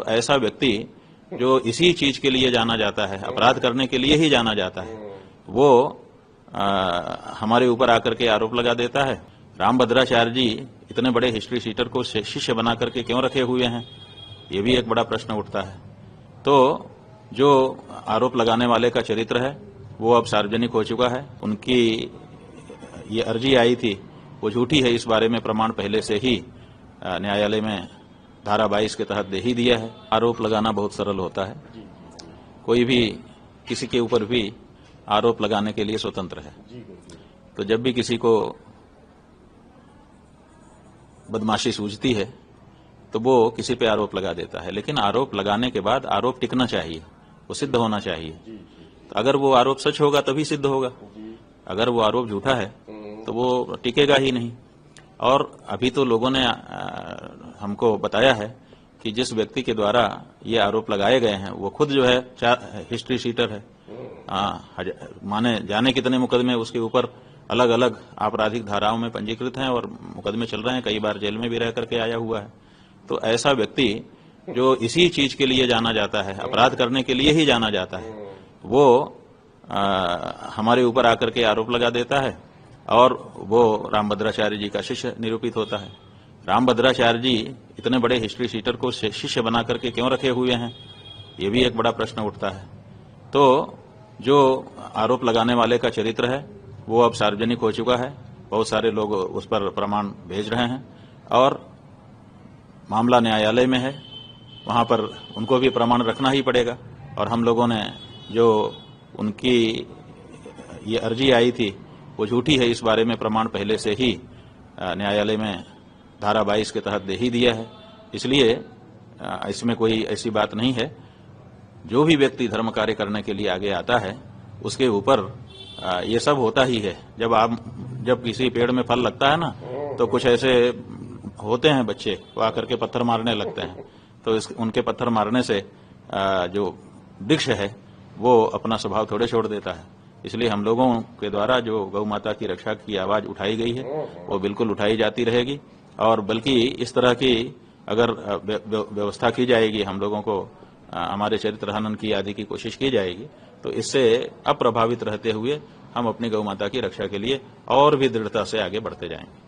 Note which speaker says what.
Speaker 1: ऐसा व्यक्ति जो इसी चीज के लिए जाना जाता है, अपराध करने के लिए ही जाना जाता है, वो हमारे ऊपर आकर के आरोप लगा देता है। रामभद्राचार्य जी इतने बड़े हिस्ट्री शीटर को शिष्य बना करके क्यों रखे हुए हैं, ये भी एक बड़ा प्रश्न उठता है। तो जो आरोप लगाने वाले का चरित्र है वो अब सार्वजनिक हो चुका है। उनकी ये अर्जी आई थी वो झूठी है, इस बारे में प्रमाण पहले से ही न्यायालय में धारा 22 के तहत दे ही दिया है। आरोप लगाना बहुत सरल होता है, कोई भी किसी के ऊपर भी आरोप लगाने के लिए स्वतंत्र है। तो जब भी किसी को बदमाशी सूझती है तो वो किसी पे आरोप लगा देता है, लेकिन आरोप लगाने के बाद आरोप टिकना चाहिए, वो सिद्ध होना चाहिए। तो अगर वो आरोप सच होगा तभी सिद्ध होगा, अगर वो आरोप झूठा है तो वो टिकेगा ही नहीं। और अभी तो लोगों ने हमको बताया है कि जिस व्यक्ति के द्वारा ये आरोप लगाए गए हैं वो खुद जो है हिस्ट्री शीटर है। माने जाने कितने मुकदमे उसके ऊपर अलग अलग आपराधिक धाराओं में पंजीकृत हैं और मुकदमे चल रहे हैं, कई बार जेल में भी रह करके आया हुआ है। तो ऐसा व्यक्ति जो इसी चीज के लिए जाना जाता है, अपराध करने के लिए ही जाना जाता है, वो हमारे ऊपर आकर के आरोप लगा देता है और वो रामभद्राचार्य जी का शिष्य निरूपित होता है। रामभद्राचार्य जी इतने बड़े हिस्ट्री शीटर को शिष्य बना करके क्यों रखे हुए हैं, ये भी एक बड़ा प्रश्न उठता है। तो जो आरोप लगाने वाले का चरित्र है वो अब सार्वजनिक हो चुका है, बहुत सारे लोग उस पर प्रमाण भेज रहे हैं और मामला न्यायालय में है, वहां पर उनको भी प्रमाण रखना ही पड़ेगा। और हम लोगों ने जो उनकी ये अर्जी आई थी वो झूठी है, इस बारे में प्रमाण पहले से ही न्यायालय में धारा 22 के तहत दे ही दिया है। इसलिए इसमें कोई ऐसी बात नहीं है। जो भी व्यक्ति धर्म कार्य करने के लिए आगे आता है उसके ऊपर ये सब होता ही है। जब किसी पेड़ में फल लगता है ना तो कुछ ऐसे होते हैं बच्चे, वो आकर के पत्थर मारने लगते हैं, तो उनके पत्थर मारने से जो वृक्ष है वो अपना स्वभाव थोड़े छोड़ देता है। इसलिए हम लोगों के द्वारा जो गौ माता की रक्षा की आवाज उठाई गई है वो बिल्कुल उठाई जाती रहेगी। और बल्कि इस तरह की अगर व्यवस्था की जाएगी, हम लोगों को हमारे चरित्र हनन की आदि की कोशिश की जाएगी, तो इससे अप्रभावित रहते हुए हम अपनी गौ माता की रक्षा के लिए और भी दृढ़ता से आगे बढ़ते जाएंगे।